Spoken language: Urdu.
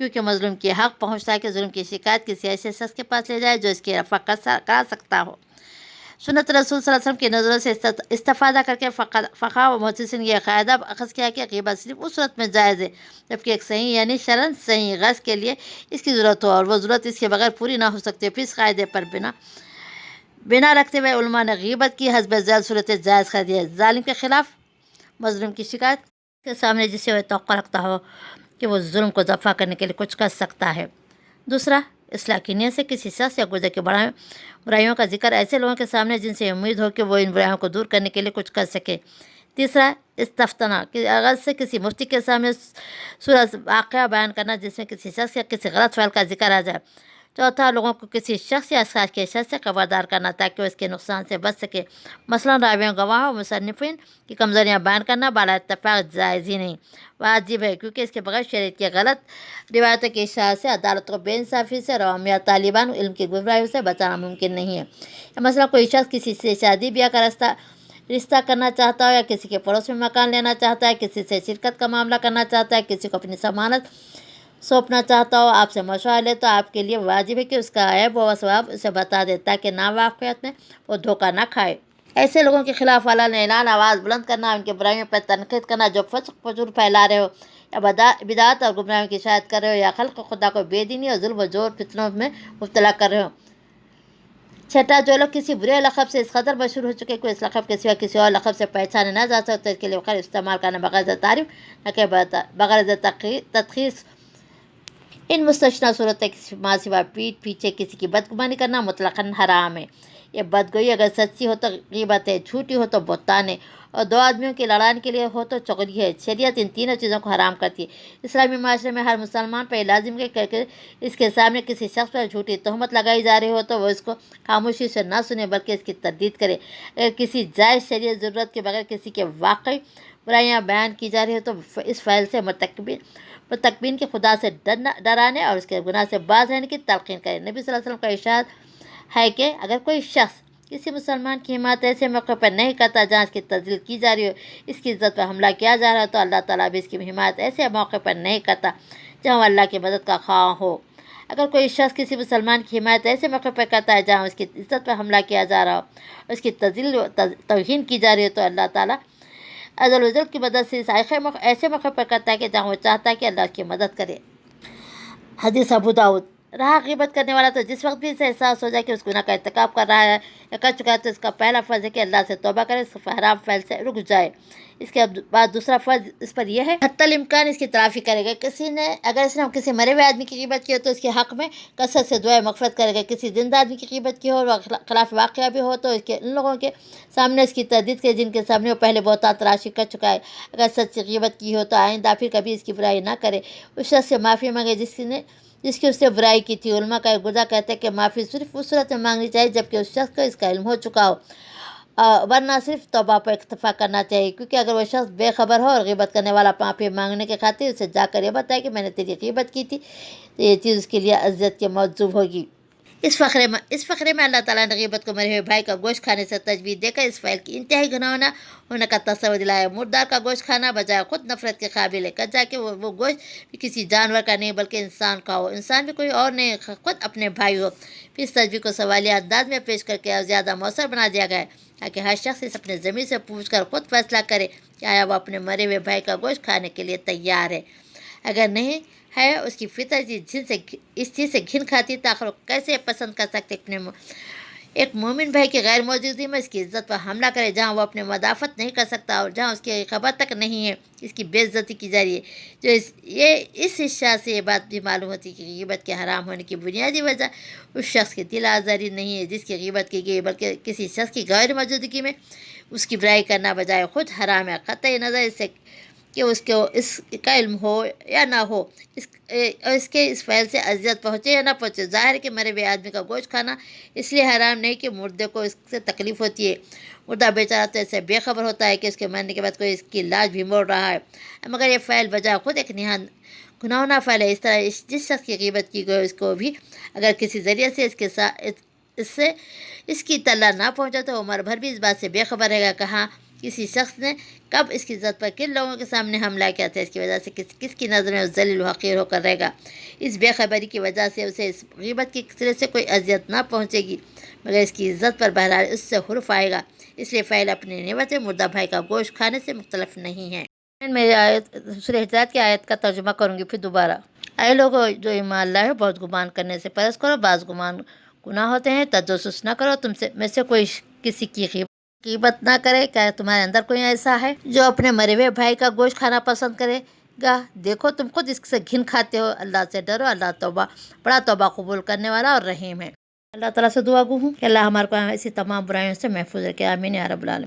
کیونکہ مظلوم کی حق پہنچتا ہے کہ ظلم کی شکایت کسی ایسے شخص کے پاس لے جائے جو اس کی رفع کرا سکتا ہو۔ سنت رسول صلی اللہ علیہ وسلم کی نظروں سے استفادہ کر کے فقہ و محدثین یہ قاعدہ اخذ کیا کہ غیبت صرف اس صورت میں جائز ہے جبکہ ایک صحیح یعنی شرعاً صحیح غرض کے لیے اس کی ضرورت ہو اور وہ ضرورت اس کے بغیر پوری نہ ہو سکتی۔ پھر اس قاعدے پر بنا رکھتے ہوئے علماء نے غیبت کی حسب ذیل صورت جائز کر دی ہے۔ ظالم کے خلاف مظلوم کی شکایت کے سامنے جسے وہ توقع رکھتا ہو کہ وہ ظلم کو دفع کرنے کے لیے کچھ کر سکتا ہے۔ دوسرا، اصلاح کی نیت سے کسی شخص یا گزر کی برائیوں کا ذکر ایسے لوگوں کے سامنے جن سے امید ہو کہ وہ ان برائیوں کو دور کرنے کے لیے کچھ کر سکے۔ تیسرا، استفتنا کی غرض سے کسی مفتی کے سامنے صورت واقعہ بیان کرنا جس میں کسی شخص یا کسی غلط فعل کا ذکر آ جائے۔ چوتھا، لوگوں کو کسی شخص یا اشخاص کے شر سے خبردار کرنا تاکہ وہ اس کے نقصان سے بچ سکے۔ مثلاً راویوں، گواہوں اور مصنفین کی کمزوریاں بیان کرنا بالا اتفاق جائز ہی نہیں، واجب ہے، کیونکہ اس کے بغیر شریعت کے غلط روایتوں کی اشاعت سے، عدالت کو بے انصافی سے اور عوامیہ طالبان علم کی گمراہیوں سے بچانا ممکن نہیں ہے۔ مثلاً کوئی شخص کسی سے شادی بیاہ کا رشتہ کرنا چاہتا ہو یا کسی کے پڑوس میں مکان لینا چاہتا ہے، کسی سے شرکت کا معاملہ کرنا چاہتا ہے، کسی کو اپنی ضمانت سونپنا چاہتا ہو، آپ سے مشورہ لے تو آپ کے لیے واجب ہے کہ اس کا عیب و ثواب اسے بتا دے تاکہ ناواقفیت میں وہ دھوکہ نہ کھائے۔ ایسے لوگوں کے خلاف علن اعلان آواز بلند کرنا، ان کے برائیوں پر تنقید کرنا جو فسق فجور پھیلا رہے ہو یا بدعات اور گمراہیوں کی اشاعت کر رہے ہو یا خلق خدا کو بے دینی اور ظلم و جور فتنوں میں مبتلا کر رہے ہو۔ چھٹا، جو لوگ کسی برے لقب سے اس قدر مشہور ہو چکے کہ اس لقب کے سوا کسی اور لقب سے پہچانے نہ جا سکتے، اس کے لیے خیر استعمال کرنا بغیر تعریف نہ کہ بغیر تدخیص۔ ان مستثنیٰ صورتیں کسی ماں سوا پیٹھ پیچھے کسی کی بدگمانی کرنا مطلقاً حرام ہے۔ یہ بدگوئی اگر سچی ہو تو غیبت ہے، جھوٹی ہو تو بہتان ہے اور دو آدمیوں کی لڑائی کے لیے ہو تو چغلی ہے۔ شریعت ان تینوں چیزوں کو حرام کرتی ہے۔ اسلامی معاشرے میں ہر مسلمان پر یہ لازم ہے کہ اس کے سامنے کسی شخص پر جھوٹی تہمت لگائی جا رہی ہو تو وہ اس کو خاموشی سے نہ سنے بلکہ اس کی تردید کرے۔ اگر کسی جائز شرعی ضرورت کے بغیر کسی کے واقعی برائیاں بیان کی جا رہی ہو تو اس فعل سے مرتکبین کے خدا سے ڈرانے اور اس کے گناہ سے باز رہنے کی تلقین کرے۔ نبی صلی اللہ علیہ وسلم کا ارشاد ہے کہ اگر کوئی شخص کسی مسلمان کی حمایت ایسے موقع پر نہیں کرتا جہاں اس کی تذلیل کی جا رہی ہو، اس کی عزت پر حملہ کیا جا رہا ہے، تو اللہ تعالیٰ بھی اس کی حمایت ایسے موقع پر نہیں کرتا جہاں وہ اللہ کی مدد کا خواہاں ہو۔ اگر کوئی شخص کسی مسلمان کی حمایت ایسے موقع پر کرتا ہے جہاں اس کی عزت پر حملہ کیا جا رہا ہو اور اس کی تذلیل توہین کی جا رہی ہے، تو اللہ تعالیٰ عز و جل کی مدد سے اس ایسے موقع پر کرتا ہے کہ جہاں وہ چاہتا ہے کہ اللہ اس کی مدد کرے۔ حدیث ابو داؤد۔ رہا غیبت کرنے والا تو جس وقت بھی اسے احساس ہو جائے کہ اس گناہ کا ارتکاب کر رہا ہے یا کر چکا ہے تو اس کا پہلا فرض ہے کہ اللہ سے توبہ کرے، اس حرام فعل سے رک جائے۔ اس کے بعد دوسرا فرض اس پر یہ ہے حتی الامکان اس کی تلافی کرے گا۔ اگر اس نے کسی مرے ہوئے آدمی کی غیبت کی ہو تو اس کے حق میں کثرت سے دعائے مغفرت کرے گا۔ کسی زندہ آدمی کی غیبت کی ہو اور خلاف واقعہ بھی ہو تو اس کے ان لوگوں کے سامنے اس کی تردید کرے جن کے سامنے وہ پہلے بہتان تراشی کر چکا ہے۔ اگر سچ سے غیبت کی ہو تو آئندہ پھر کبھی اس کی برائی نہ کرے۔ اس شخص سے معافی مانگے جس کی اس سے برائی کی تھی۔ علماء کا گزا کہتے ہیں کہ معافی صرف اس صورت میں مانگنی چاہیے جبکہ اس شخص کو اس کا علم ہو چکا ہو، ورنہ صرف توبہ پر اکتفا کرنا چاہیے، کیونکہ اگر وہ شخص بے خبر ہو اور غیبت کرنے والا معافی مانگنے کے خاطر اسے جا کر یہ بتائے کہ میں نے تیری غیبت کی تھی تو یہ چیز اس کے لیے اذیت کے موجب ہوگی۔ اس فقرے میں اللہ تعالیٰ نے غیبت کو مرے ہوئے بھائی کا گوشت کھانے سے تجویز دے کر اس فعل کی انتہائی گناہانہ ہونے کا تصور دلایا۔ مردار کا گوشت کھانا بجائے خود نفرت کے قابل ہے، کہا کہ وہ گوشت بھی کسی جانور کا نہیں بلکہ انسان کا ہو، انسان بھی کوئی اور نہیں، خود اپنے بھائی ہو۔ پھر اس تجویز کو سوالیہ انداز میں پیش کر کے زیادہ مؤثر بنا دیا گیا ہے تاکہ ہر شخص اس اپنے ضمیر سے پوچھ کر خود فیصلہ کرے کہ آیا وہ اپنے مرے ہوئے بھائی کا گوشت کھانے کے لیے تیار ہے۔ اگر نہیں ہے، اس کی فطرت اس چیز سے گھن کھاتی، تاخیر کیسے پسند کر سکتے ایک مومن بھائی کی غیر موجودگی میں اس کی عزت پر حملہ کرے جہاں وہ اپنے مدافعت نہیں کر سکتا اور جہاں اس کی خبر تک نہیں ہے، اس کی بے عزتی کی جا رہی ہے۔ اس اشاع سے یہ بات بھی معلوم ہوتی ہے کہ غیبت کے حرام ہونے کی بنیادی وجہ اس شخص کی دل آزاری نہیں ہے جس کی غیبت کی گئی، بلکہ کسی شخص کی غیر موجودگی میں اس کی برائی کرنا بجائے خود حرام ہے، قطع نظر اس سے کہ اس کو اس کا علم ہو یا نہ ہو، اس کے اس فعل سے اذیت پہنچے یا نہ پہنچے۔ ظاہر ہے کہ مرے ہوئے آدمی کا گوشت کھانا اس لیے حرام نہیں کہ مردے کو اس سے تکلیف ہوتی ہے، مردہ بیچارہ تو اس سے بے خبر ہوتا ہے کہ اس کے مرنے کے بعد کوئی اس کی لاش بھی موڑ رہا ہے، مگر یہ فعل بجائے خود ایک نہایت گناہانہ فعل ہے۔ اس طرح جس شخص کی غیبت کی گئی اس کو بھی اگر کسی ذریعے سے اس کی اطلاع نہ پہنچا تو عمر بھر بھی اس بات سے بے خبر رہے گا۔ کہاں کسی شخص نے کب اس کی عزت پر کن لوگوں کے سامنے حملہ کیا تھا، اس کی وجہ سے کس کی نظر میں ذلیل و حقیر ہو کر رہے گا۔ اس بے خبری کی وجہ سے اسے اس غیبت کی سرے سے کوئی اذیت نہ پہنچے گی، مگر اس کی عزت پر بہرحال اس سے حرف آئے گا۔ اس لیے فعل اپنی نعمت مردہ بھائی کا گوشت کھانے سے مختلف نہیں ہے۔ میری آیت سورہ حجرات کی آیت کا ترجمہ کروں گی پھر دوبارہ۔ اے لوگو جو ایمان لائے ہو، بہت گمان کرنے سے پرہیز کرو، بعض گمان گناہ ہوتے ہیں۔ تجسس نہ کرو، تم میں سے کوئی کسی کی غیبت نہ کرے۔ کیا تمہارے اندر کوئی ایسا ہے جو اپنے مرے ہوئے بھائی کا گوشت کھانا پسند کرے گا؟ دیکھو تم خود اس سے گھن کھاتے ہو۔ اللہ سے ڈرو، اللہ بڑا توبہ قبول کرنے والا اور رحیم ہے۔ اللہ تعالیٰ سے دعا گو ہوں کہ اللہ ہمارے کو ایسی تمام برائیوں سے محفوظ رکھے، آمین یا رب العالمین۔